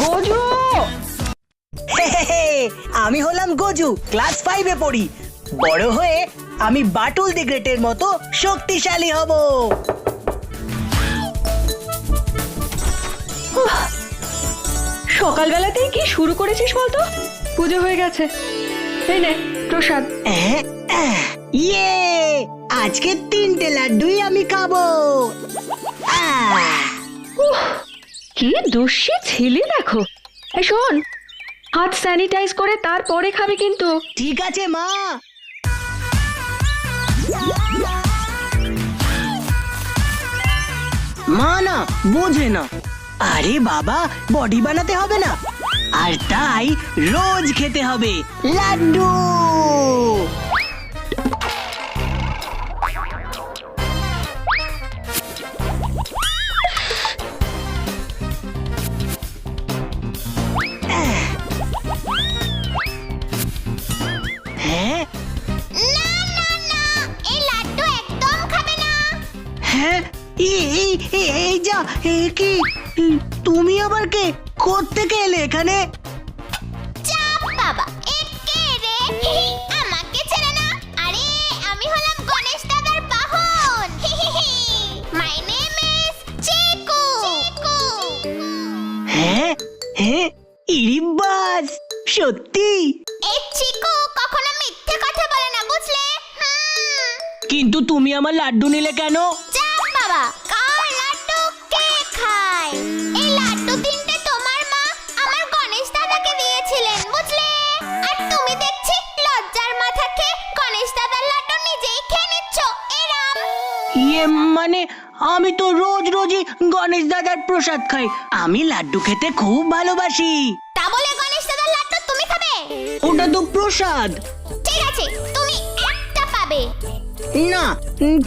গজু! আমি হলাম গজু, ক্লাস 5-এ পড়ি। বড় হয়ে আমি বাটুল দি গ্রেটের মতো শক্তিশালী হব। সকালবেলাতেই কি শুরু করেছিস বলতো? পুজো হয়ে গেছে, এই নে প্রসাদ। ইয়ে, আজকে 3টে লাড্ডুই আমি খাবো। কি দুষ্টি ছেলে দেখো। এই শোন, হাত স্যানিটাইজ করে তারপরে খাবে কিন্তু। ঠিক আছে মা। মা না বোঝে না। আরে বাবা, বডি বানাতে হবে না, আর তাই রোজ খেতে হবে লাড্ডু। হ্যাঁ না না না, এই লাড্ডু একদম খাবে না। হ্যাঁ, এই যা, কি তুমি আবার কে? কোত্থেকে এলে এখানে? চাপ বাবা, একে রে আমাকে ছেড়ে না। আরে আমি হলাম গণেশ দাদার বাহন। মাই নেম ইজ চিকু। হ্যাঁ হ্যাঁ, ইরিবাস, সত্যি? এই চিকু কখনো মিথ্যে কথা বলে না, বুঝলে? কিন্তু তুমি আমার লাড্ডু নিলে কেন? চাপ বাবা, কার লাড্ডু কে খায়? এই লাড্ডু 3টে তোমার মা আমার গণেশ দাদাকে দিয়েছিলেন, বুঝলে? আর তুমি দেখছি লজ্জার মাথা খেয়ে গণেশ দাদার লাড্ডু নিজেই খেয়ে নিচ্ছ। এরাম ইয়ে মানে, আমি তো রোজ রোজই গণেশ দাদার প্রসাদ খাই। আমি লাড্ডু খেতে খুব ভালোবাসি। তা বলে গণেশ দাদার লাড্ডু তুমি খাবে? ওটা তো প্রসাদ। ঠিক আছে, তুমি একটা পাবে। না,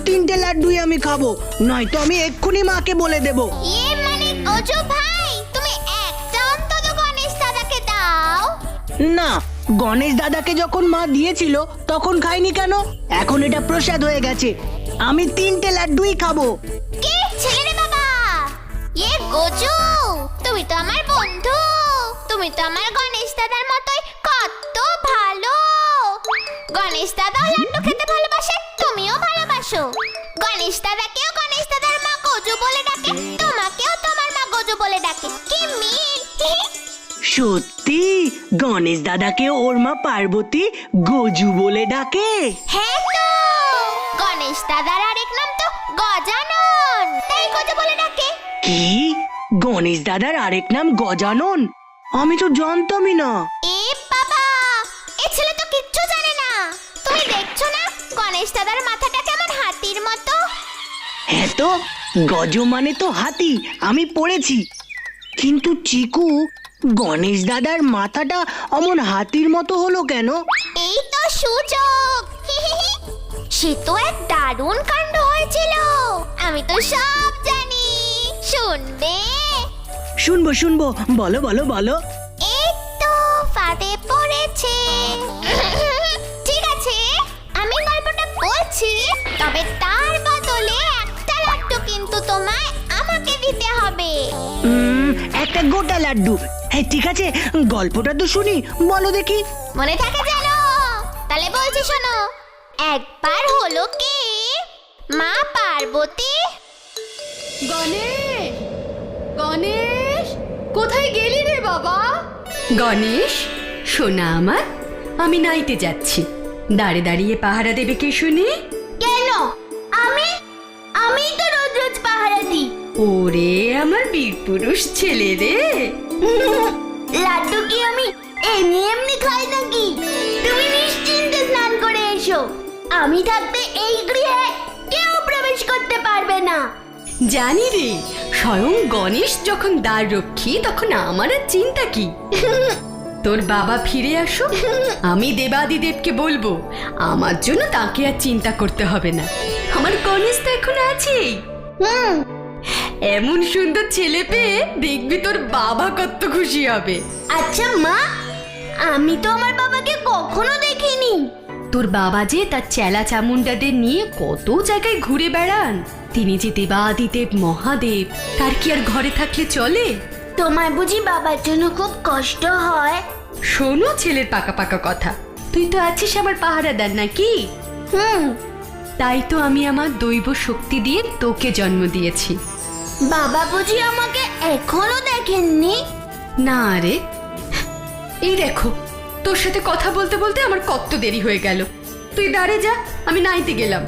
3টে লাড্ডুই আমি খাবো, নয়তো আমি এক্ষুনি মাকে বলে দেব। ইয়ে মানে গজু ভাই, তুমি একটা অন্তত গণেশ দাদাকে দাও। না, গণেশ দাদাকে যখন মা দিয়েছিল তখন খাইনি কেন? এখন এটা প্রসাদ হয়ে গেছে, আমি 3টে লাড্ডুই খাবো। কে ছেলে রে বাবা? ইয়ে গজু, তুমি তো আমার বন্ধু, তুমি তো আমার গণেশ দাদার মতোই কত ভালো। গণেশ দাদা লাড্ডু খেতে ভালোবাসে, তুমিও ভালোবাসো। গণেশ দাদাকেও গণেশ দাদার মা গজু বলে ডাকে, তোমাকেও তোমার মা গজু বলে ডাকে। কি মিল! সত্যি? গণেশ দাদাকে ওর মা পার্বতী গজু বলে ডাকে? হ্যাঁ তো, গণেশ দাদার আরেক নাম তো গজানন, তাই গজু বলে ডাকে। কি? গণেশ দাদার আরেক নাম গজানন? আমি তো জানতামই না। এ বাবা, এই ছেলে তো কিচ্ছু জানে না। তুমি দেখছো না গণেশ দাদার মাথাটা কেমন হাতির মতো? হ্যাঁ তো, গজ মানে তো হাতি, আমি পড়েছি। কিন্তু চিকু, গণেশ দাদার মাথাটা অমন হাতির মতো হলো কেন? এই তো সুযোগ। সে তো এক দারুণ কাণ্ড হয়েছিল, আমি তো সব জানি। শুনবে? শুনবো শুনবো, বলো বলো বলো। এই তো ফাঁদে পড়েছে। ঠিক আছে, আমি গল্পটা বলছি, তবে তার বদলে একটা লাড্ডু কিন্তু তোমায় আমাকে দিতে হবে। একটা গোটা লাড্ডু। হ্যাঁ ঠিক আছে, গল্পটা তো শুনি, বলো দেখি। মনে থাকে জানো? তাহলে বলছি শোনো। একবার হলো কি, মা পার্বতী। গণেশ, গণেশ, কোথায় গেলি রে বাবা? গণেশ সোনা আমার, আমি নাইতে যাচ্ছি। দাঁড়ে দাঁড়িয়ে পাহারা দেবে কে শুনি? কেন? আমি আমি তো রোজ রোজ পাহারা দিই। ওরে আমার বীর পুরুষ ছেলে রে। লাড্ডু কি আমি এমনি এমনি খাই নাকি? তুমি নিশ্চিন্তে স্নান করে এসো, আমি থাকতে এই গৃহে কেউ প্রবেশ করতে পারবে না। জানি রে, স্বয়ং গণেশ যখন দ্বার রক্ষী, তখন আমার আর চিন্তা কি? তোর বাবা ফিরে আসুক, আমি দেবাদিদেবকে বলবো আমার জন্য তাকে আর চিন্তা করতে হবে না। আমার গণেশ তো এখন আছেই। এমন সুন্দর ছেলে পেয়ে দেখবি তোর বাবা কত খুশি হবে। আচ্ছা মা, আমি তো আমার বাবাকে কখনো দেখিনি। তোর বাবা যে তার চেলা চামুন্ডাদের নিয়ে কত জায়গায় ঘুরে বেড়ান। তিনি যে দেবাদিদেব মহাদেব, তার কি আর ঘরে থাকলে চলে? তোমার বুঝি বাবার জন্য খুব কষ্ট হয়? শোনো ছেলের পাকা পাকা কথা, তুই তো আছিস আমার পাহারাদার নাকি? হুম। তাই তো আমি আমার দৈব শক্তি দিয়ে তোকে জন্ম দিয়েছি। বাবা বুঝি আমাকে এখনো দেখেননি? না রে, এই দেখো তোর সাথে কথা বলতে বলতে আমার কত দেরি হয়ে গেল। তুই দাঁড়ে যা, আমি নাইতে গেলাম।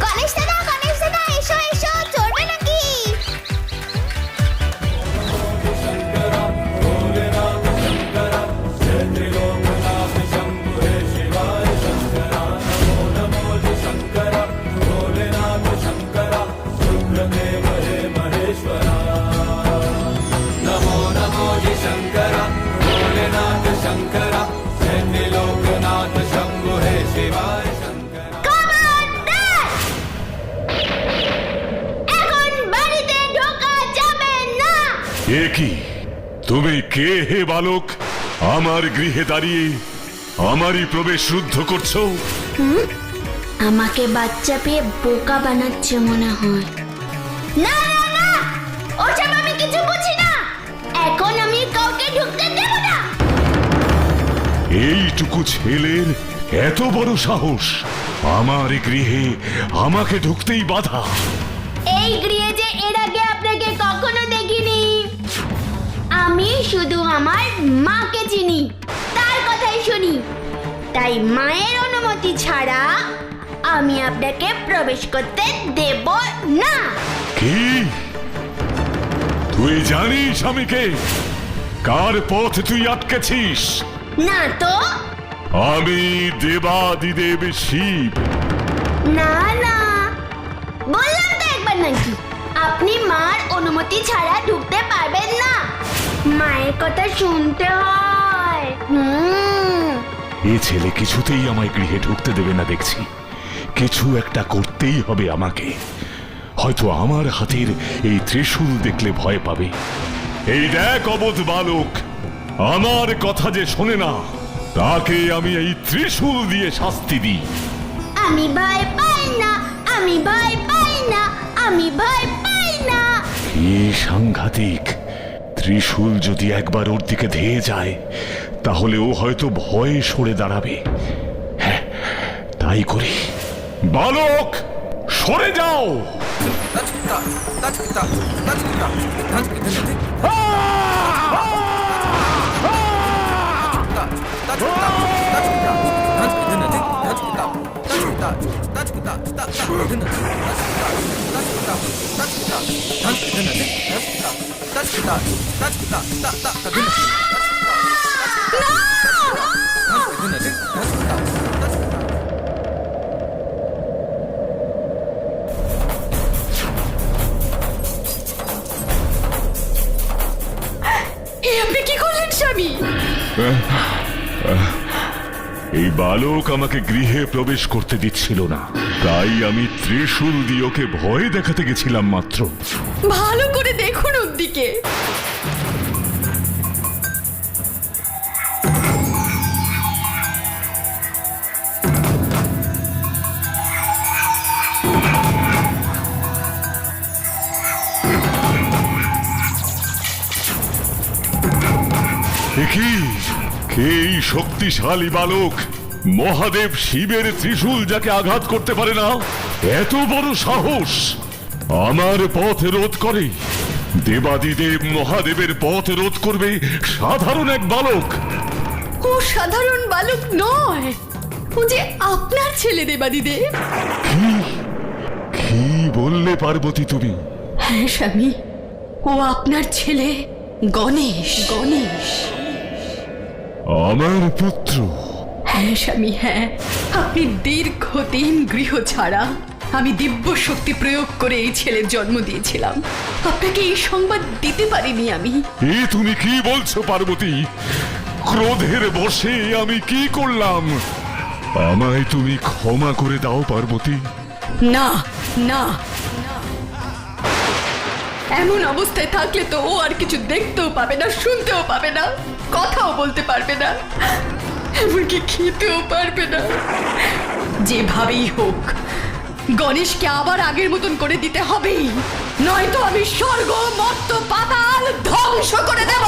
গণেশ দাদা এসো এসো, চলবে নাকি? এখন বাড়িতে ঢোকা যাবে না। এ কি, তুমি কে হে বালক? আমার গৃহে দাঁড়িয়ে আমারই প্রবেশ রুদ্ধ করছো? আমাকে বাচ্চা পেয়ে বোকা বানাচ্ছে মনে হয়। না না না, ওসব আমি কিছু বুঝি না। এখন আমি কাউকে ঢুকতে দেব না। এইটুকু ছেলের এত বড় সাহস, আমার গৃহে আমাকে ঢুকতেই বাধা। এই গৃহে যে এর আগে আপনাকে কখনো দেখিনি। আমি শুধু আমার মাকে চিনি, তার কথাই শুনি। তাই মায়ের অনুমতি ছাড়া আমি আপনাকে প্রবেশ করতে দেব না। কি তুই জানিস আমি কে? কার পথ তুই আটকেছিস? না তো। আমি দেবাদিদেব শিব। না না, বললাম তো একবার নাকি। আপনি মার অনুমতি ছাড়া ঢুকতে পারবেন না, মায়ের কথা শুনতে হয়। এ ছেলে কিছুতেই আমায় গৃহে ঢুকতে দেবে না দেখছি। কিছু একটা করতেই হবে আমাকে। হয়তো আমার হাতের এই ত্রিশূল দেখলে ভয় পাবে। এই দেখ অবোধ বালক, আমার কথা যে শোনে না, তাকে আমি এই ত্রিশূল দিয়ে শাস্তি দিই। আমি ভয় পাই না, আমি ভয় পাই না, আমি ভয় পাই না। কি সাংঘাতিক! ত্রিশূল যদি একবার ওর দিকে ধেয়ে যায়, তাহলে ও হয়তো ভয়ে সরে দাঁড়াবে। হ্যাঁ, তাই করি। বালক, সরে যাও! আপনি কি করলেন স্বামী? এই বালক আমাকে গৃহে প্রবেশ করতে দিচ্ছিল না, তাই আমি ত্রিশূল দিয়ে ওকে ভয় দেখাতে গেছিলাম মাত্র। ভালো করে দেখুন ওর দিকে। কি এই শক্তিশালী বালক? মহাদেব শিবের ত্রিশূল যাকে আঘাত করতে পারে না, এত বড় সাহস আমার পথ রোধ করে। দেবাদিদেব মহাদেবের পথ রোধ করবে সাধারণ এক বালক? ও সাধারণ বালক নয়, ও যে আপনার ছেলে দেবাদিদেব। কি বললে পার্বতী তুমি? হ্যাঁ স্বামী, ও আপনার ছেলে গণেশ। গণেশ আমার পুত্র? হ্যাঁ স্বামী, হ্যাঁ। আপনি দীর্ঘদিন গৃহ ছাড়া, আমি দিব্য শক্তি প্রয়োগ করে এই ছেলের জন্ম দিয়েছিলাম। আপনাকে এই সংবাদ দিতে পারিনি আমি। এ তুমি কি বলছো পার্বতী? ক্রোধের বশে আমি কি করলাম? আমায় তুমি ক্ষমা করে দাও পার্বতী। না না, এমন অবস্থায় থাকলে তো ও আর কিছু দেখতেও পাবে না, শুনতেও পাবে না, কথাও বলতে পারবে না, এমনকি খেতেও পারবে না। যেভাবেই হোক গণেশকে আবার আগের মতন করে দিতে হবেই, নয়তো আমি স্বর্গ মর্ত পাতাল ধ্বংস করে দেব।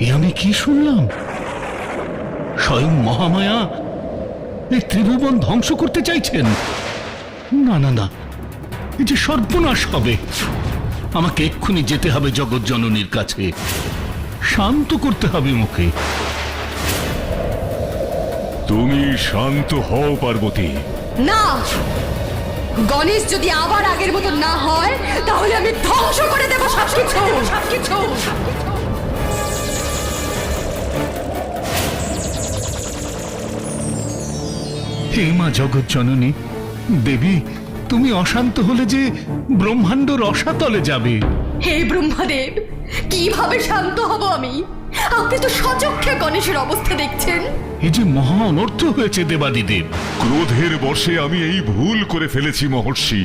এ আমি কি শুনলাম? স্বয়ং মহামায়া এই ত্রিভুবন ধ্বংস করতে চাইছেন? না না না, এই যে সর্বনাশ হবে। আমাকে এক্ষুনি যেতে হবে জগৎ জননীর কাছে, শান্ত করতে হবে মুখে। তুমি শান্ত হও পার্বতী। না, গণেশ যদি আবার আগের মতন না হয় তাহলে আমি ধ্বংস করে দেব সবকিছু। হে মা জগৎ জননী দেবী, তুমি অশান্ত হলে যে ব্রহ্মাণ্ড রসাতলে যাবে। হে ব্রহ্মাদেব, কিভাবে শান্ত হব আমি? আপনি তো সচক্ষে গণেশের অবস্থা দেখছেন। এই যে মহা অনর্থ হয়েছে দেবাদিদেব। ক্রোধের বশে আমি এই ভুল করে ফেলেছি মহর্ষি।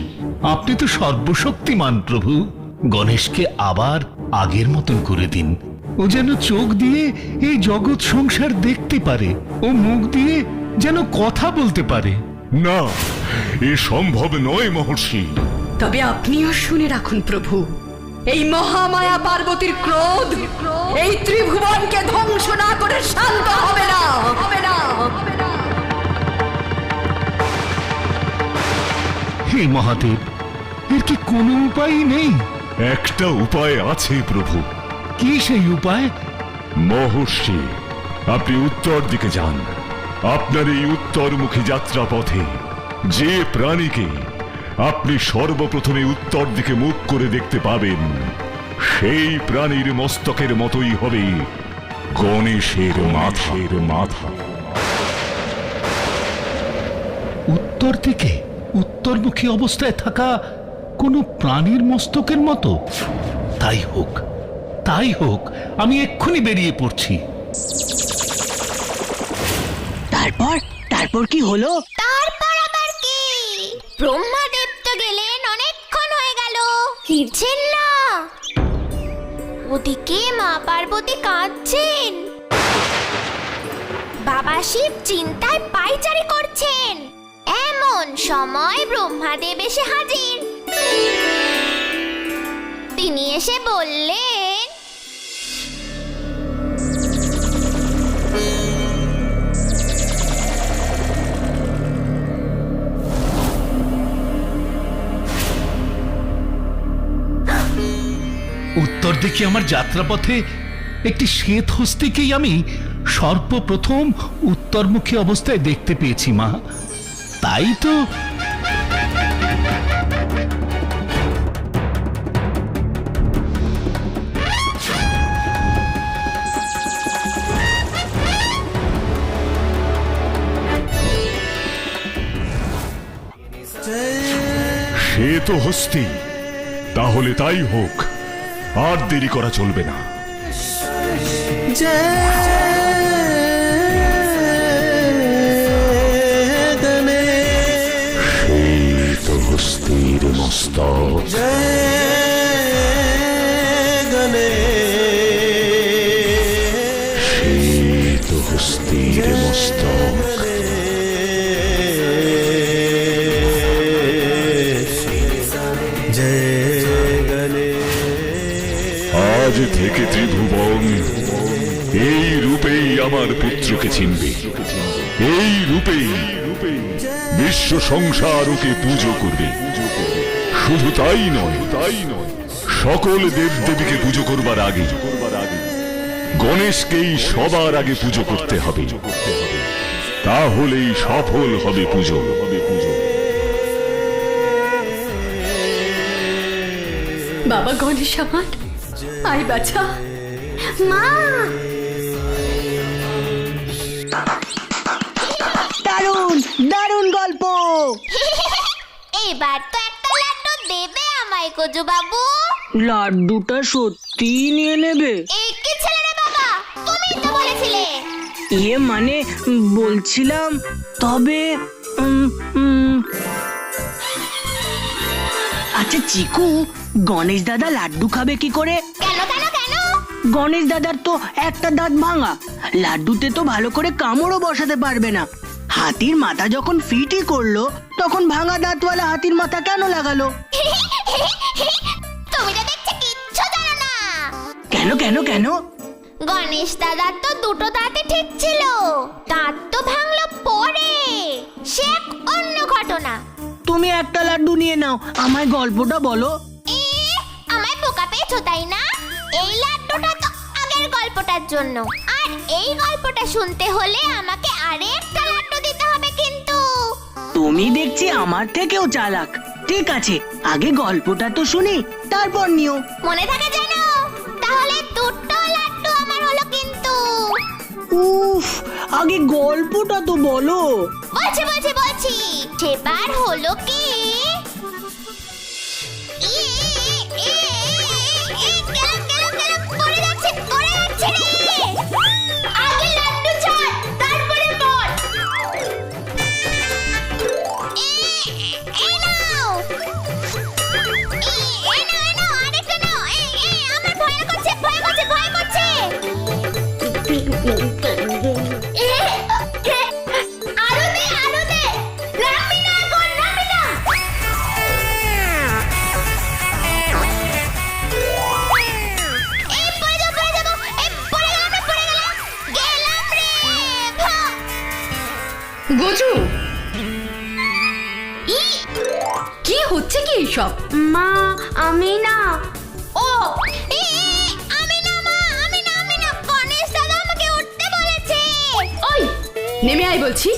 আপনি তো সর্বশক্তিমান প্রভু, গণেশকে আবার আগের মতন করে দিন। ও যেন চোখ দিয়ে এই জগৎ সংসার দেখতে পারে, ও মুখ দিয়ে যেন কথা বলতে পারে। না, এ সম্ভব নয় মহর্ষি। তবে আপনিও শুনে রাখুন প্রভু, এই মহামায়া পার্বতীর ক্রোধ এই ত্রিভুবনকে ধ্বংস না করে শান্ত হবে না। হে মহাদেব, এর কি কোনো উপায় নেই? একটা উপায় আছে প্রভু। কি সেই উপায়? মহর্ষি, আপনি উত্তর দিকে যান। আপনার এই উত্তরমুখী যাত্রা পথে যে প্রাণীকে আপনি সর্বপ্রথমে উত্তর দিকে মুখ করে দেখতে পাবেন, সেই প্রাণীর মস্তকের মতোই হবে গণেশের মাথা। উত্তর দিকে উত্তরমুখী অবস্থায় থাকা কোনো প্রাণীর মস্তকের মতো? তাই হোক, আমি এক্ষুনি বেরিয়ে পড়ছি। তারপর কি হলো? তারপর আবার কি? ব্রহ্মাদেব তো গেলেন, অনেকক্ষণ হয়ে গেল, ফিরছেন না। ওদিকে মা পার্বতী কাঁদছেন, বাবা শিব চিন্তায় পায়চারি করছেন। এমন সময় ব্রহ্মাদেব এসে হাজির। তিনি এসে বললেন, উত্তর দিকে আমার যাত্রাপথে একটি শ্বেত হস্তিকেই আমি সর্বপ্রথম উত্তরমুখী অবস্থায় দেখতে পেয়েছি মা। তাই তো সে তো হস্তি, তাহলে তাই হোক, আর দেরি করা চলবে না। সেই তো হস্তির মস্তক, সেই তো হস্তির মস্তক। আজ থেকে ত্রিভুবন এই রূপেই আমার পুত্রকে চিনবে, এই রূপেই বিশ্ব সংসার ওকে পুজো করবে। শুধু তাই নয়, সকল দেবদেবীকে পুজো করবার আগে গণেশকেই সবার আগে পুজো করতে হবে, তাহলেই সফল হবে পুজো। বাবা গণেশ আমার, আই বাছা। মা এবার তো একটা লাড্ডু দেবে আমায় গজু বাবু। লাড্ডুটা সত্যি নিয়ে নেবে? এই কি ছেলে রে বাবা, তুমি তো বলেছিলে। মানে বলছিলাম, তবে আচ্ছা চিকু, গণেশ দাদা লাড্ডু খাবে কি করে? কেন কেন কেন? গণেশ দাদার তো একটা দাঁত ভাঙা, লাড্ডুতে তো ভালো করে কামড়ও বসাতে পারবে না। হাতির মাথা যখন ফিটি করলো, তখন ভাঙা দাঁতওয়ালা হাতির মাথা কেন লাগালো? তুমি তো দেখছি কিচ্ছু জানো না। কেন কেন কেন? গণেশ দাদার তো দুটো দাঁতই ঠিক ছিল, দাঁত তো ভাঙলো পরে, সে এক অন্য ঘটনা। তুমি একটা লাড্ডু নিয়ে নাও, আমায় গল্পটা বলো। আমায় বোকা পেয়েছো তাই না? এই লাড্ডুটা তো আগের গল্পটার জন্য, আর এই গল্পটা শুনতে হলে আমাকে আরেকটা লাড্ডু দিতে হবে কিন্তু। তুমি দেখছি আমার থেকেও চালাক। ঠিক আছে, আগে গল্পটা তো শুনি, তারপর নিও। মনে থাকে যেন, তাহলে দুটো লাড্ডু আমার হলো কিন্তু। উফ, আগে গল্পটা তো বলো। বলছি বলছি বলছি, সেবার হলো কি, পড়ে যাচ্ছে রে। আগে লাড্ডু ছাড়, তারপরে বল। এই নাও, আরেকটা নাও। আমার ভয় করছে, ভয় করছে, ভয় করছে। আরো দে, আরো দে। নামবি না এখন, নামবি না। এই পড়ে যাবো, পড়ে যাবো। এই পড়ে গেলাম রে, পড়ে গেলাম। গেলাম রে। গজু, ই, কি হচ্ছে কি এইসব? মা, আমি না। ও, আমি না মা, আমি না, আমি না। গণেশ দাদা আমাকে উঠতে বলেছে। ওই, নেমে আয় বলছি।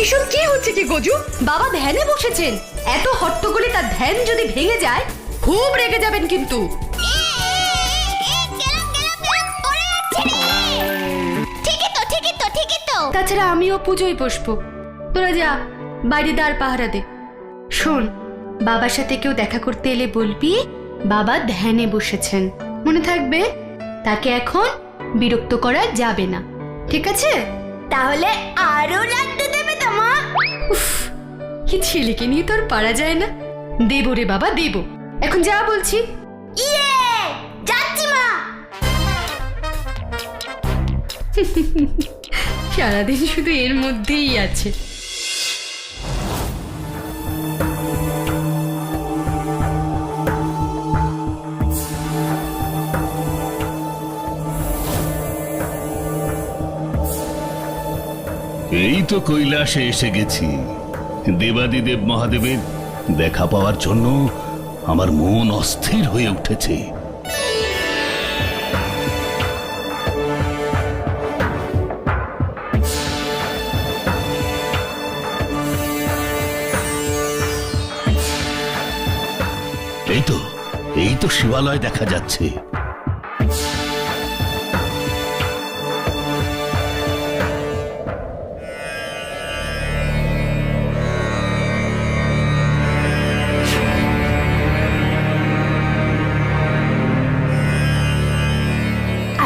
এসব কি হচ্ছে কি গজু? বাবা ধ্যানে বসেছেন, এত হট্টগোলে তার ধ্যান যদি ভেঙে যায় খুব রেগে যাবেন কিন্তু। পড়ে যাচ্ছে রে। ঠিকই তো, ঠিকই তো, ঠিকই তো। তাছাড়া আমিও পুজোয় বসবো, তোরা যা বাইরে দাঁড় পাহারা দে। শোন, বাবার সাথে কেউ দেখা করতে এলে বলবি বাবা ধ্যানে বসেছেন, মনে থাকবে? তাকে এখন বিরক্ত করা যাবে না, ঠিক আছে? তাহলে আরো লাড্ডু দেবে তো মা? উফ, কি ছেলেকে নিয়ে তোর পারা যায় না। দেবো রে বাবা, দেবো। এখন যা বলছি। ইয়ে, যাচ্ছি মা। সারাদিন শুধু এর মধ্যেই আছে। এই তো কৈলাসে এসে গেছি। দেবাদিদেব মহাদেবের দেখা পাওয়ার জন্য আমার মন অস্থির হয়ে উঠেছে। এই তো শিবালয় দেখা যাচ্ছে।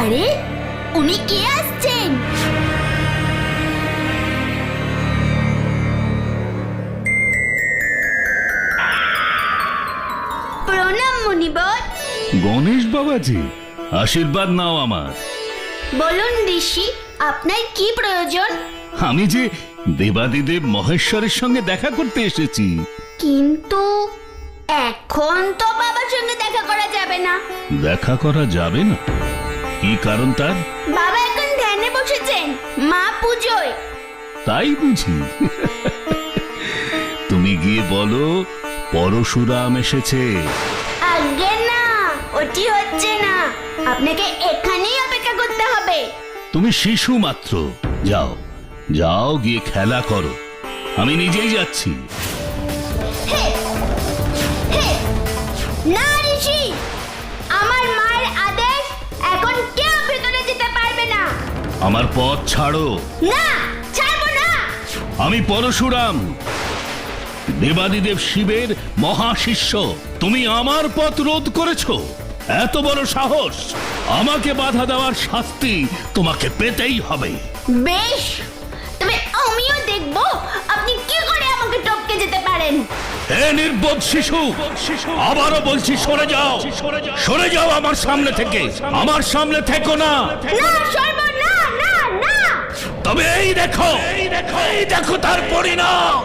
আরে, উনি কে আসছেন? প্রণাম মুনিবর। গণেশ বাবাজি, আশীর্বাদ নাও আমার। বলুন ঋষি, আপনার কি প্রয়োজন? আমি যে দেবাদিদেব মহেশ্বরের সঙ্গে দেখা করতে এসেছি। কিন্তু এখন তো বাবার সঙ্গে দেখা করা যাবে না। দেখা করা যাবে না? কি কারণ তার? বাবা এখন ধ্যানে বসেছেন, মা পুজোয়। তাই বুঝি? তুমি গিয়ে বলো পরশুরাম এসেছে। আগে না, ওটি হচ্ছে না। আপনাকে এখানেই অপেক্ষা করতে হবে। তুমি শিশু মাত্র, যাও যাও গিয়ে খেলা করো, আমি নিজেই যাচ্ছি। না ঋষি, আমার মায়ের আদেশ, এখন কেউ ভেতরে যেতে পারবে না। আমার পথ ছাড়ো। না, ছাড়বো না। আমি পরশুরাম, দেবাদিদেব শিবের মহাশিষ্য, তুমি আমার পথ রোধ করেছো। এত বড় সাহস! আমাকে বাধা দেওয়ার শাস্তি তোমাকে পেতেই হবে। বেশ, তবে আমিও দেখবো আপনি কি করে আমাকে টপকে যেতে পারেন। হে নির্বোধ শিশু, আবারও বলছি সরে যাও, সরে যাও আমার সামনে থেকে। আমার সামনে থেকো না। না সর্ব, না না না। তবে এই দেখো, এই দেখো তার পরিণাম।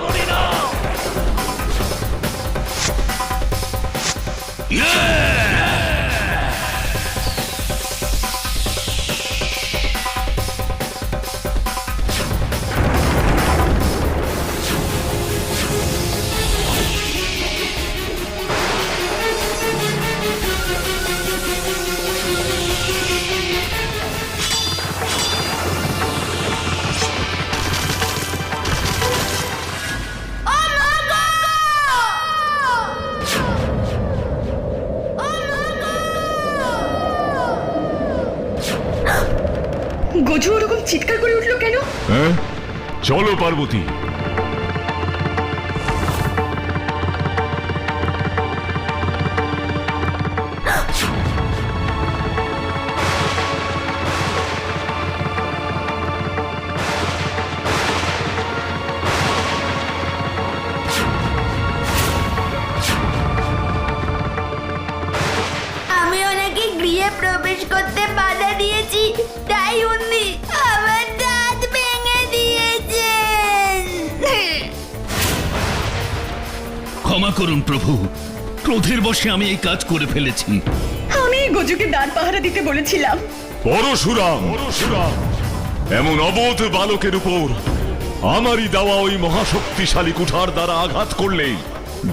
গজু ওরকম চিৎকার করে উঠলো কেন? হ্যাঁ, চলো পার্বতী। আমি ওনাকে গৃহে প্রবেশ করতে বাধা দিয়েছি, তাই উনি আমার দাঁত ভেঙে দিয়েছেন। ক্ষমা করুন প্রভু, ক্রোধের বশে আমি এই কাজ করে ফেলেছি। আমি গজুকে দাঁড় পাহারা দিতে বলেছিলাম। পরশুরাম, এমন অবোধ বালকের উপর আমারই দেওয়া ওই মহাশক্তিশালী কুঠার দ্বারা আঘাত করলে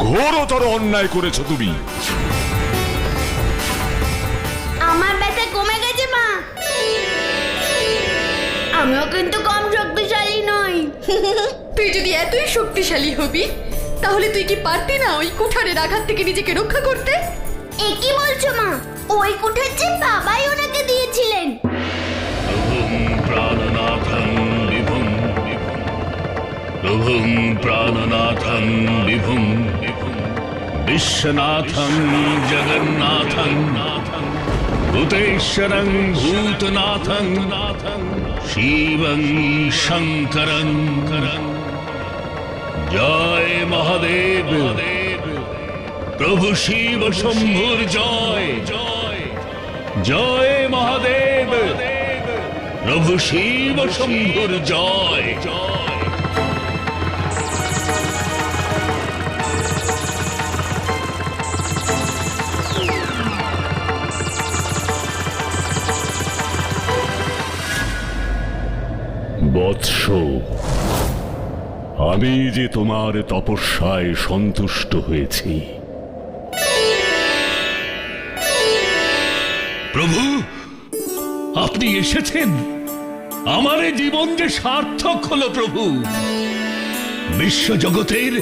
ঘোরতর অন্যায় করেছো তুমি। আমার ব্যথা কমে গেছে মা। আমিও কিন্তু কম শক্তিশালী নই। তুই যদি এতই শক্তিশালী হবি, তাহলে তুই কি পারতি না ওই কুঠারের আঘাত থেকে নিজেকে রক্ষা করতে? এ কি বলছো মা? ওই কুঠার যে বাবাই ওনাকে দিয়েছিলেন। প্রভুং প্রাণনাথং বিভুং বিশ্বনাথং জগন্নাথং ভূতেশ্বরং ভূতনাথং শিবং শঙ্করং। জয় মহাদেব, প্রভু শিব শম্ভুর জয়। জয় মহাদেব, প্রভু শিব শম্ভুর জয়। বৎস, আমি যে তোমার তপস্যায় সন্তুষ্ট হয়েছি। প্রভু, আপনি এসেছেন। আমার এই জীবন যে সার্থক হলো প্রভু। বিশ্বজগতের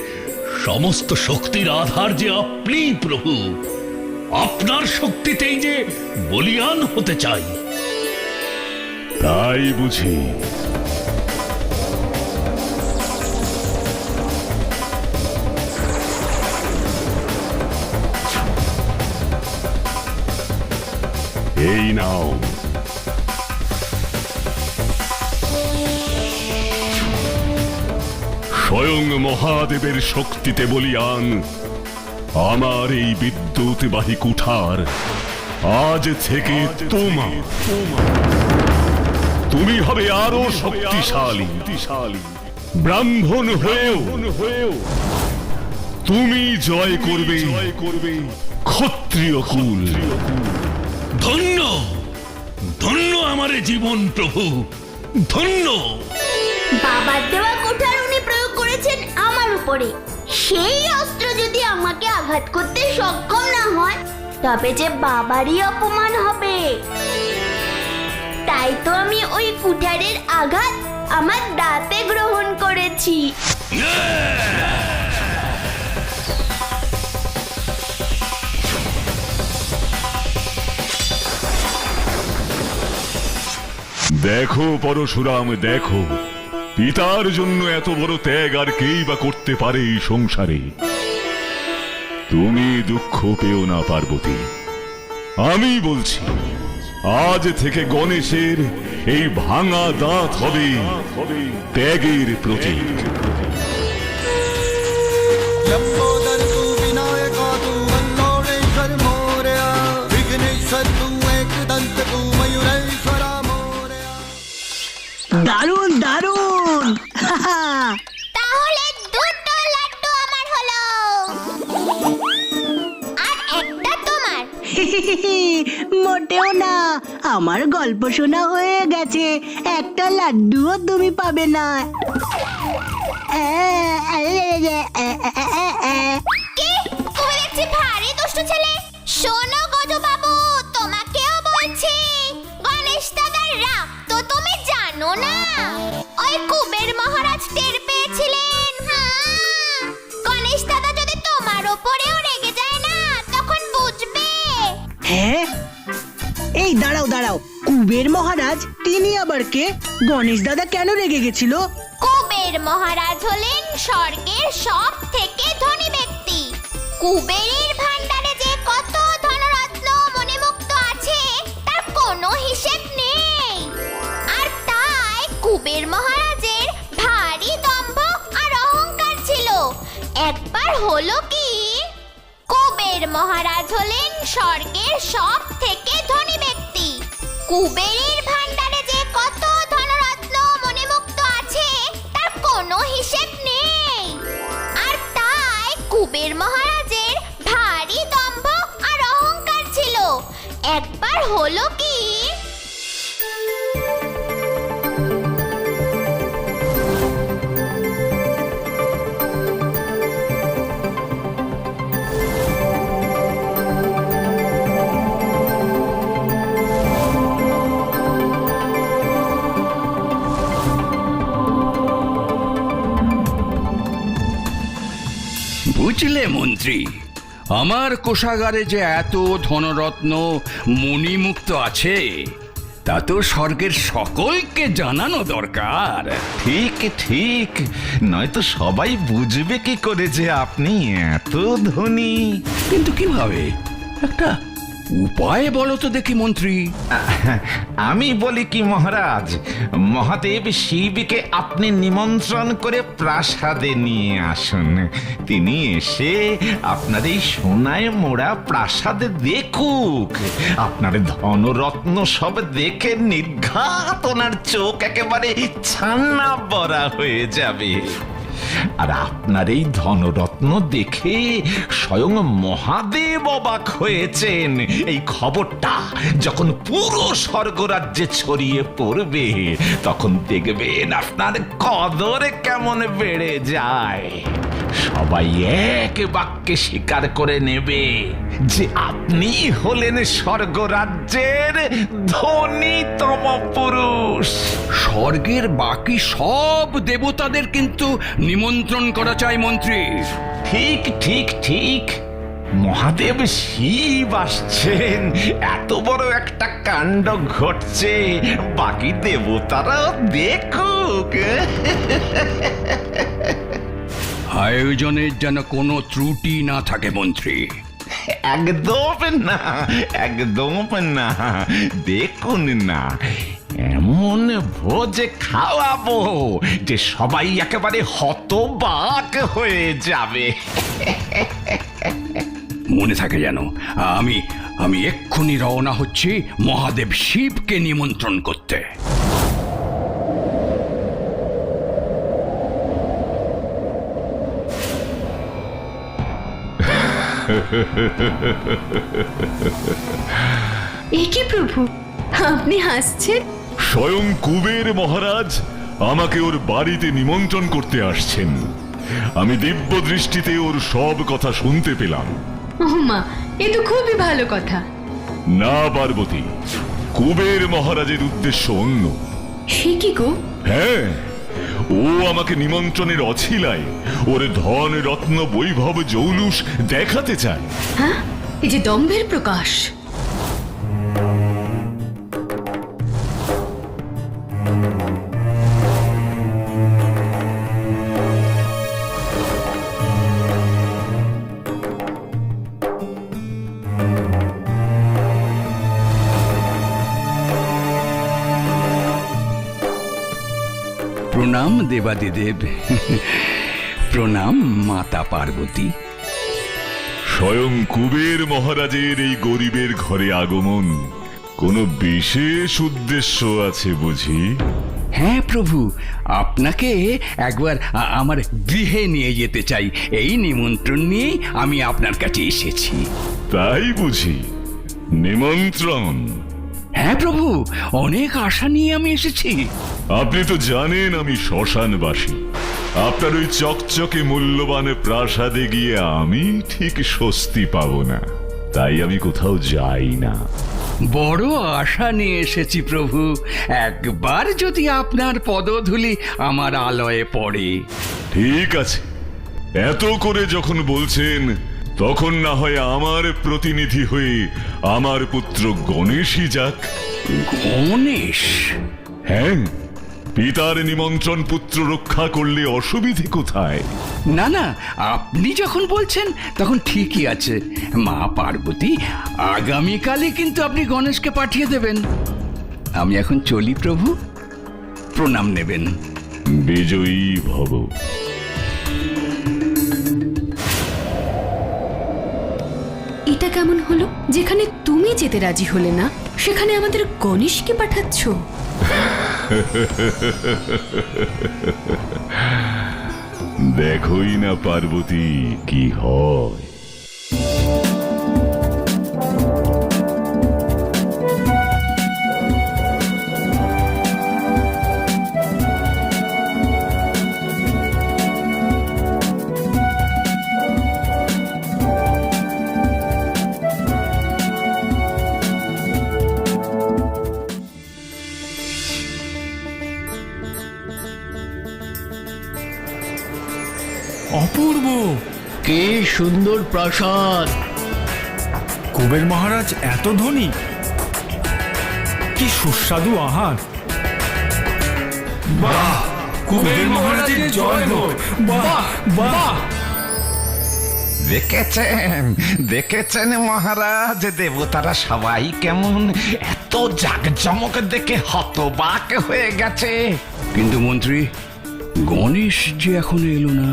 সমস্ত শক্তির আধার যে আপনি প্রভু। আপনার শক্তিতেই যে বলিয়ান হতে চাই। তাই বুঝি? এই নাও, স্বয়ং মহাদেবের শক্তিতে বলিয়ান আমার এই বিদ্যুৎবাহী কুঠার আজ থেকে তোমার। তুমি হবে আরো শক্তিশালী। ব্রাহ্মণ হয়েও তুমি জয় করবে ক্ষত্রিয় কুল। ধন্য, ধন্য আমার জীবন প্রভু, ধন্য। বাবার দেওয়া কুঠার উনি প্রয়োগ করেছেন আমার উপরে। সেই অস্ত্র যদি আমাকে আঘাত করতে সক্ষম না হয়, তবে যে বাবারই অপমান হবে। তাই তো আমি ওই কুঠারের আঘাত আমার দাঁতে গ্রহণ করেছি। দেখো পরশুরাম, দেখো পিতার জন্য এত বড় ত্যাগ আর কেই বা করতে পারে এই সংসারে? তুমি দুঃখ পেও না পার্বতী, আমি বলছি আজ থেকে গণেশের এই ভাঙা দাঁত হবে ত্যাগের প্রতীক। लंबोदर तू विनायक तू वल्लोळेश्वर मोरया विघ्नेश्वर तू एकदंत तू मयूरेश्वरा मोरया। দারুণ দারুণ! তাহলে দুটো লাড্ডু আমার হলো আর একটা তোমার। মোটেও না, আমার গল্প শোনা হয়ে গেছে, একটা লাড্ডুও তুমি পাবে না। কি? তুমি দেখছি ভারী দুষ্টু ছেলে। শোনো গজু বাবু, তোমাকেও বলছি, গণেশ দাদার রাগ তো তুমি জানো না। ওই কুবের মহারাজ টের পেয়েছিলেন। গণেশ দাদা যদি তোমার ওপরেও রেগে যায় না, তখন বুঝবে। হ্যাঁ, এই দাঁড়াও দাঁড়াও, কুবের মহারাজ তিনি আবার কে? গণেশ দাদা কেন রেগে গেছিল? কুবের মহারাজ হলেন স্বর্গের সব থেকে ধনী ব্যক্তি। কুবেরের ভান্ডারে যে কত ধনরত্ন মণিমুক্ত আছে তার কোনো হিসেব নেই। আর তাই কুবের মহারাজের ভারী দম্ভ আর অহংকার ছিল। একবার হলো কি, কুবের মহারাজ হলেন স্বর্গের সব থেকে ধনী ব্যক্তি। কুবেরের ভান্ডারে যে কত ধনরত্ন মণিমুক্ত আছে তার কোনো হিসেব নেই। আর তাই কুবের মহারাজের ভারী দম্ভ আর অহংকার ছিল। একবার হলো কি, বুঝলে মন্ত্রী, আমার কোষাগারে যে এত ধনরত্ন মণিমুক্ত আছে তা তো স্বর্গের সকলকে জানানো দরকার। ঠিক ঠিক, নয়তো সবাই বুঝবে কি করে যে আপনি এত ধনী। কিন্তু কিভাবে? একটা উপায় বলো তো দেখি মন্ত্রী। আমি বলি কি মহারাজ, মহাদেব শিবকে আপনি নিমন্ত্রণ করে প্রাসাদে নিয়ে আসুন। তিনি এসে আপনার এই সোনায় মোড়া প্রাসাদে দেখুক। আপনার ধনরত্ন সব দেখে নির্ঘাত ওনার চোখ একেবারে ছান্না বড়া হয়ে যাবে। আর আপনার এই ধনরত্ন দেখে স্বয়ং মহাদেব অবাক হয়েছেন। এই খবরটা যখন পুরো স্বর্গরাজ্যে ছড়িয়ে পড়বে, তখন দেখবেন আপনার কদর কেমন বেড়ে যায়। সবাই এক বাক্যে স্বীকার করে নেবে যে আপনি হলেন স্বর্গরাজ্যের ধনীতম পুরুষ। স্বর্গের বাকি সব দেবতাদের কিন্তু নিমন্ত্রণ করা চাই মন্ত্রী। ঠিক ঠিক ঠিক, মহাদেব শিব আসছেন, এত বড় একটা কাণ্ড ঘটছে, বাকি দেবতারাও দেখুক। আয়োজনের যেন কোনো ত্রুটি না থাকে মন্ত্রী। একদম না, একদম না। দেখুন না, এমন ভোজ খাওয়াবো যে সবাই একেবারে হতবাক হয়ে যাবে। মনে থাকে যেন, আমি আমি এক্ষুনি রওনা হচ্ছি মহাদেব শিবকে নিমন্ত্রণ করতে। এ কি প্রভু, আপনি হাসছেন? স্বয়ং কুবের মহারাজ আমাকে ওর বাড়িতে নিমন্ত্রণ করতে আসছেন। আমি দিব্য দৃষ্টিতে ওর সব কথা শুনতে পেলাম। ও মা, এ তো খুবই ভালো কথা। না পার্বতী, কুবের মহারাজের উদ্দেশ্য অন্য। সে কি গো? হ্যাঁ, ও আমাকে নিমন্ত্রণের অছিলায় ওর ধন রত্ন বৈভব জৌলুস দেখাতে চায়। হ্যাঁ, এই যে দম্ভের প্রকাশ। প্রণাম দেবাদিদেব। প্রণাম মাতা পার্বতী। স্বয়ং কুবের মহারাজের এই গরিবের ঘরে আগমন কোনো বিশেষ উদ্দেশ্য আছে বুঝি? হ্যাঁ প্রভু, আপনাকে একবার আমার গৃহে নিয়ে যেতে চাই, এই নিমন্ত্রণ নিয়েই আমি আপনার কাছে এসেছি। তাই বুঝি? নিমন্ত্রণ? হ্যাঁ প্রভু, অনেক আশা নিয়ে আমি এসেছি। আপনি তো জানেন আমি শ্মশানবাসী। আপনার ওই চকচকে মূল্যবান প্রাসাদে গিয়ে আমি ঠিক স্বস্তি পাবো না, তাই আমি কোথাও যাই না। বড় আশা নিয়ে এসেছি প্রভু, একবার যদি আপনার পদধূলি আমার আলয়ে পড়ে। ঠিক আছে, এত করে যখন বলছেন তখন না হয় আমার প্রতিনিধি হয়ে আমার পুত্র গণেশই যাক। গণেশ? হ্যাঁ, পিতার নিমন্ত্রণ পুত্র রক্ষা করলে অসুবিধে কোথায়? না না, আপনি যখন বলছেন তখন ঠিকই আছে। মা পার্বতী, আগামীকালই কিন্তু আপনি গণেশকে পাঠিয়ে দেবেন। আমি এখন চলি প্রভু, প্রণাম নেবেন। বিজয়ী ভব। এটা কেমন হলো? যেখানে তুমি যেতে রাজি হলে না, সেখানে আমাদের গণেশকে পাঠাচ্ছ? দেখোই না পার্বতী কি হয়। অপূর্ব, কি সুন্দর প্রাসাদ! কুবের মহারাজ এত ধনী, কি সুস্বাদু আহার! বাহ, কুবের মহারাজের জয় হোক! বাহ বাহ! দেখেছেন দেখেছেন মহারাজ, দেবতারা সবাই কেমন এত জাঁকজমক দেখে হতবাক হয়ে গেছে। কিন্তু মন্ত্রী, গণেশ যে এখনো এলো না।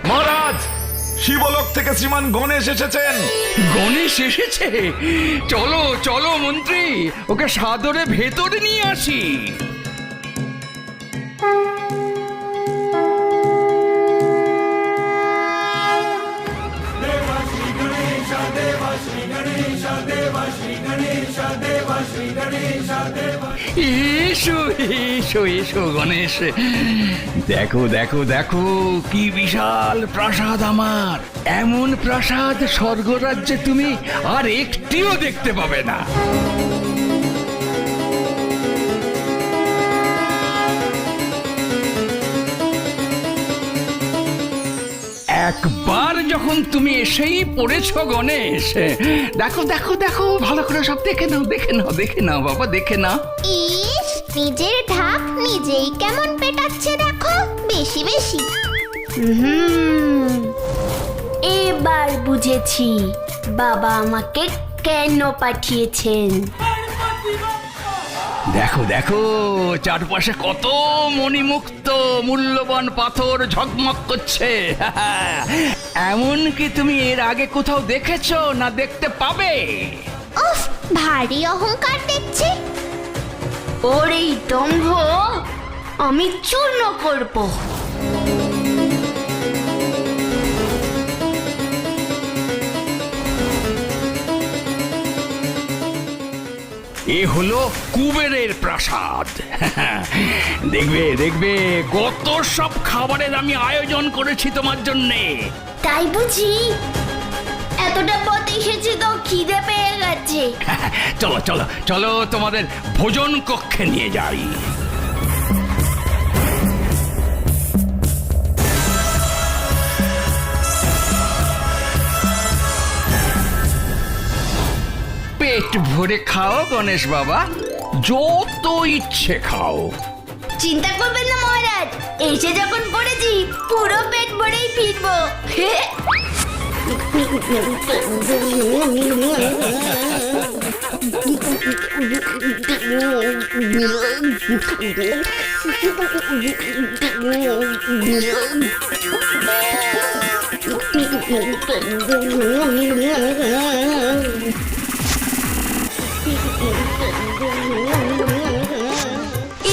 মহারাজ, শিবলোক থেকে শ্রীমান গণেশ এসেছেন। গণেশ এসেছে? চলো চলো মন্ত্রী, ওকে সাদরে ভেতরে নিয়ে আসি। এসো এসো এসো গণেশ, দেখো দেখো দেখো কি বিশাল প্রাসাদ আমার। এমন প্রাসাদ স্বর্গরাজ্যে তুমি আর একটিও দেখতে পাবে না। একবার যখন তুমি এসেই পড়েছ গণেশ, দেখো দেখো দেখো, ভালো করে সব দেখে নাও, দেখে নাও, দেখে নাও বাবা, দেখে নাও। ইস, নিজের ঢাক নিজেই কেমন পেটাচ্ছে দেখো, বেশি বেশি। এবার বুঝেছি বাবা আমাকে কেন পাঠিয়েছেন। দেখো দেখো, চারপাশে কত মণিমুক্ত মূল্যবান পাথর ঝকমক করছে। এমন কি তুমি এর আগে কোথাও দেখেছো না দেখতে পাবে? উফ, ভারী অহংকার দেখছি। ওর এই দম্ভ আমি চূর্ণ করব। এ হলো কুবেরের প্রাসাদ। দেখবে দেখবে কত সব খাবারের আমি আয়োজন করেছি তোমার জন্যে। তাই বুঝি? এতটা পথ এসেছি তো খিদে পেয়ে গেছে। চলো চলো চলো, তোমাদের ভোজন কক্ষে নিয়ে যাই। পেট ভরে খাও গণেশ বাবা, যত ইচ্ছে খাও। চিন্তা করবেন না মহারাজ, এসে যখন পড়েছি পুরো পেট ভরেই ফিরবো।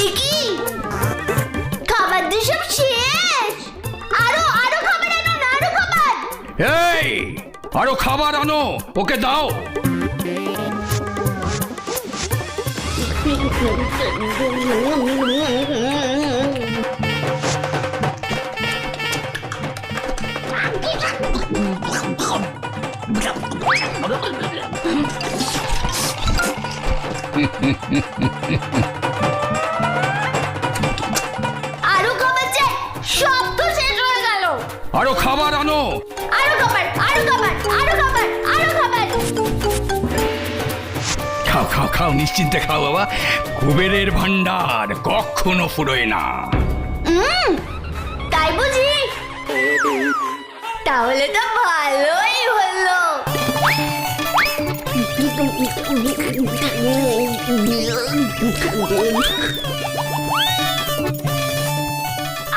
একি খাবার তো সব শেষ। আরো আরো খাবার আনো না, আরো খাবার। এই আরো খাবার আনো, ওকে দাও। আরো খাবার চাই, সব তো শেষ হয়ে গেল। আরো খাবার আনো। আরো খাবার, আরো খাবার, আরো খাবার, আরো খাবার। খাও খাও খাও, নিশ্চিন্তে খাও বাবা, কুবেরের ভান্ডার কখনো ফুরোয় না। তাই বুঝি? তাহলে তো ভালোই হলো।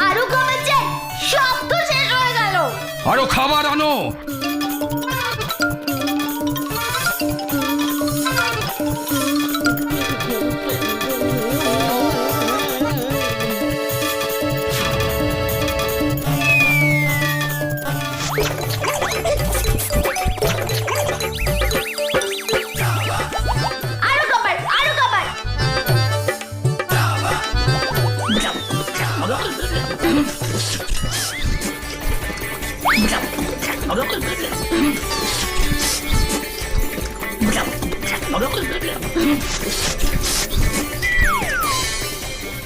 আরো খাবার চাই, সব তো শেষ হয়ে গেল। আরো খাবার আনো। আরো খাবার, আরো খাবার।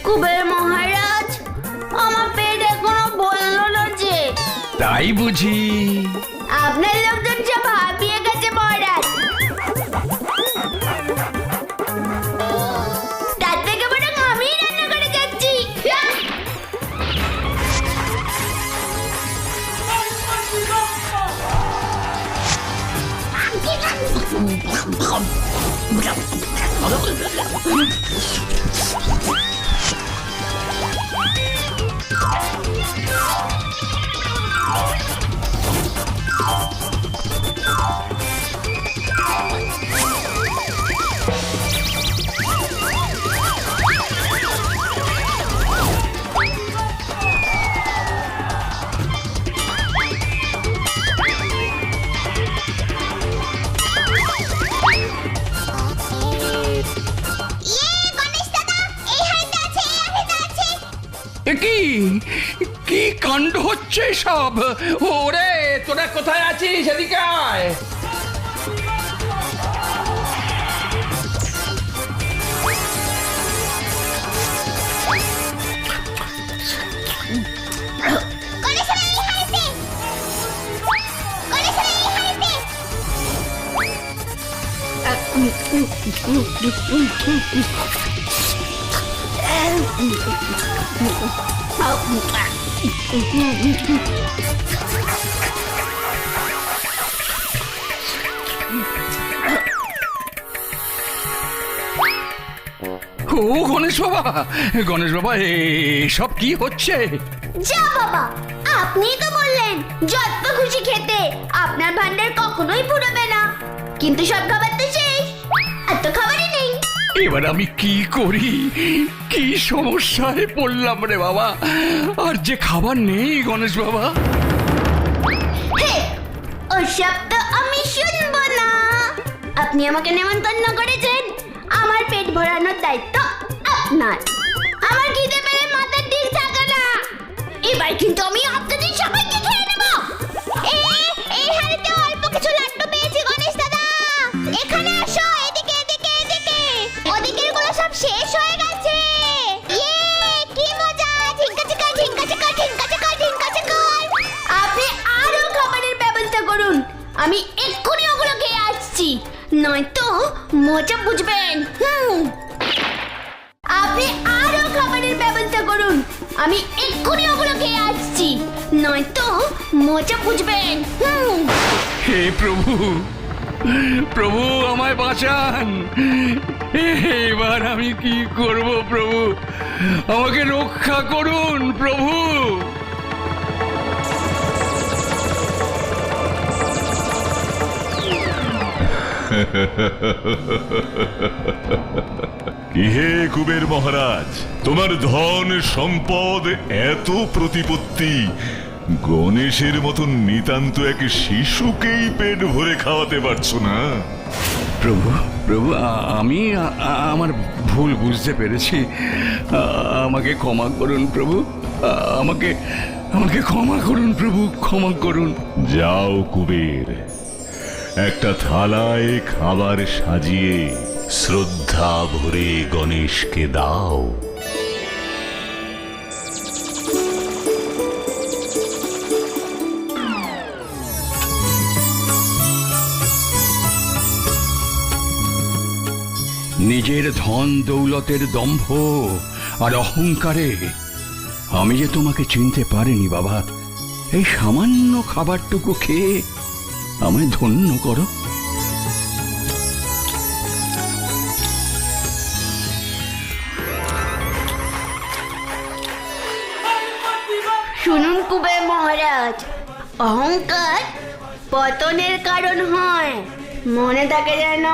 কুবের মহারাজ, আমার পেট এখনো বললো না যে। তাই বুঝি? আপনার লোকজন সব হাঁপিয়ে গেছে মহারাজ। তার থেকে বরং আমি রান্না করে যাচ্ছি। এ কি কি কাণ্ড হচ্ছে সব? ওরে তোরা কোথায় আছিস, এদিকে আয়। ও গণেশ বাবা, গণেশ বাবা, সব কি হচ্ছে? যা বাবা, আপনিই তো বললেন যত খুশি খেতে, আপনার ভান্ডার কখনোই ফুরবে না। কিন্তু সব খাবার তো শেষ, আর তো খাবারই নেই। এবার আমি কি করি? কি সমস্যায় পড়লাম রে বাবা, আর যে খাবার নেই গণেশ বাবা। হে, ওসব তো আমি শুনবো না। আপনি আমাকে নেমন্তন্ন করেছেন, আমার পেট ভরানোর দায়িত্ব আপনার। আমার খিদে পেলে মাথার ঠিক থাকে না। এবার কিন্তু আমি আপনাদের সবাইকে খেয়ে নেব। এই হাড়িতে অল্প কিছু লাড্ডু পেয়েছি গণেশ দাদা। এখানে আসো, এদিকে এদিকে এদিকে। ওদিকের গুলো সব শেষ হয়ে গেছে। কি মজা! ঝিঙ্কা চিকা ঝিঙ্কা চিকা ঝিঙ্কা চিকা ঝিঙ্কা চিকা। আপনি আরো খাবারের ব্যবস্থা করুন, আমি এক্ষুনি ওগুলো খেয়ে আসছি, নয়তো মজা বুঝবেন। আপনি আরো খাবারের ব্যবস্থা করুন, আমি এক্ষুনি ওগুলো খেয়ে আসছি, নয়তো মজা বুঝবেন। হে প্রভু, প্রভু আমায় বাঁচান। এবার আমি কি করব প্রভু? আমাকে রক্ষা করুন প্রভু। কি হে কুবের মহারাজ, তোমার ধন সম্পদ এত প্রতিপত্তি, গণেশের মতন নিতান্ত এক শিশুকেই পেট ভরে খাওয়াতে পারছো না? প্রভু, প্রভু, আমি আমার ভুল বুঝতে পেরেছি। আমাকে ক্ষমা করুন প্রভু। আমাকে আমাকে ক্ষমা করুন প্রভু, ক্ষমা করুন। যাও কুবের, একটা থালায় খাবার সাজিয়ে শ্রদ্ধা ভরে গণেশকে দাও। নিজের ধন দৌলতের দম্ভ আর অহংকারে আমি যে তোমাকে চিনতে পারিনি বাবা। এই সামান্য খাবারটুকু খেয়ে আমায় ধন্য করো। শুনুন কুবের মহারাজ, অহংকার পতনের কারণ হয়, মনে থাকে যেন।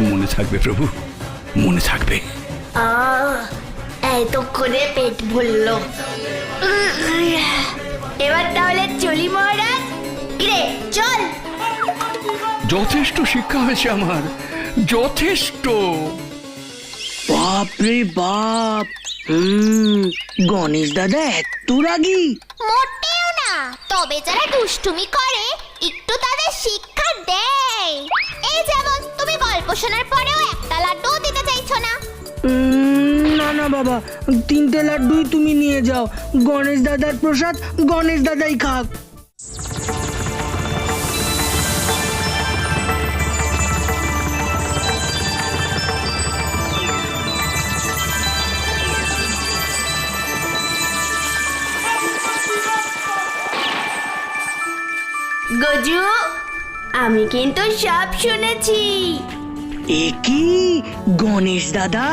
মনে থাকবে প্রভু, মনে থাকবে। এতক্ষণে পেট ভরল। এবার তাহলে চলি মহারাজ। কিরে চল। যথেষ্ট শিক্ষা হয়েছে আমার, যথেষ্ট। বাপ রে বাপ, গণেশ দাদা এত রাগী? মোটেও না, তবে যারা দুষ্টুমি করে একটু তাদের শিক্ষা দেয়। এই যেমন তুমি গল্প শোনার পরেও একটা লাড্ডু দিতে চাইছো না। না না বাবা, 3টে লাড্ডুই তুমি নিয়ে যাও। গণেশ দাদার প্রসাদ গণেশ দাদাই খাক। গজু, আমি কিন্তু সব শুনেছি। এ কি গণেশ দাদা,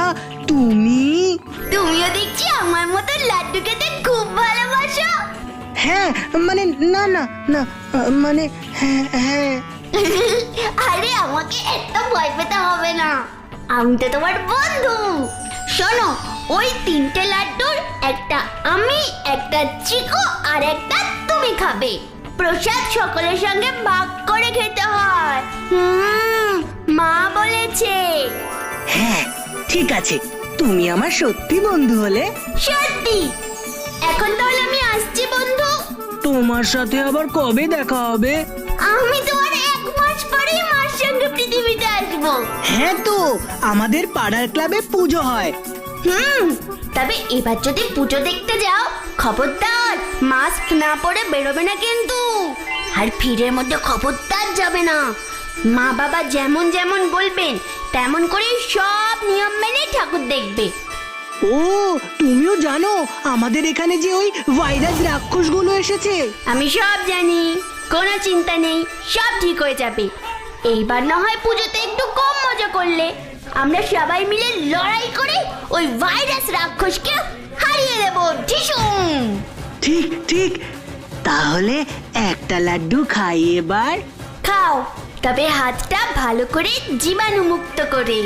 তুমিও দেখছি আমার মতো লাড্ডু খেতে খুব ভালোবাসো। হ্যাঁ মানে না না না, মানে হ্যাঁ হ্যাঁ। আরে আমাকে এত ভয় পেতে হবে না, আমি তো তোমার বন্ধু। শোনো, ওই 3টে লাড্ডুর একটা আমি, একটা চিকু আর একটা তুমি খাবে। প্রসাদ সকলের সঙ্গে ভাগ করে খেতে হয়। মা বলেছে। হ্যাঁ ঠিক আছে, তুমি আমার সত্যি বন্ধু হলে। সত্যি। এখন তাহলে আমি আসছি বন্ধু। তোমার সাথে আবার কবে দেখা হবে? আমি তোমার 1 মাস পরেই মার সঙ্গে পৃথিবীতে আসবো। হ্যাঁ তো, আমাদের পাড়ার ক্লাবে পুজো হয়। তবে এবার যদি পুজো দেখতে যাও, খবরদার মাস্ক না পরে বেরোবে না কিন্তু। আর ভিড়ের মধ্যে খবরদার যাবে না। মা বাবা যেমন যেমন বলবেন তেমন করে সব নিয়ম মেনে ঠাকুর দেখবে। ও, তুমিও জানো আমাদের এখানে যে ওই ভাইরাস রাক্ষসগুলো এসেছে? আমি সব জানি, কোনো চিন্তা নেই, সব ঠিক হয়ে যাবে। এইবার না হয় পুজোতে একটু কম মজা করলে, আমরা সবাই মিলে লড়াই করে ওই ভাইরাস রাক্ষসকে হারিয়ে দেব। ঠিক ঠিক, তাহলে একটা লাড্ডু খাই এবার। খাও, তবে হাতটা ভালো করে জীবাণুমুক্ত করে।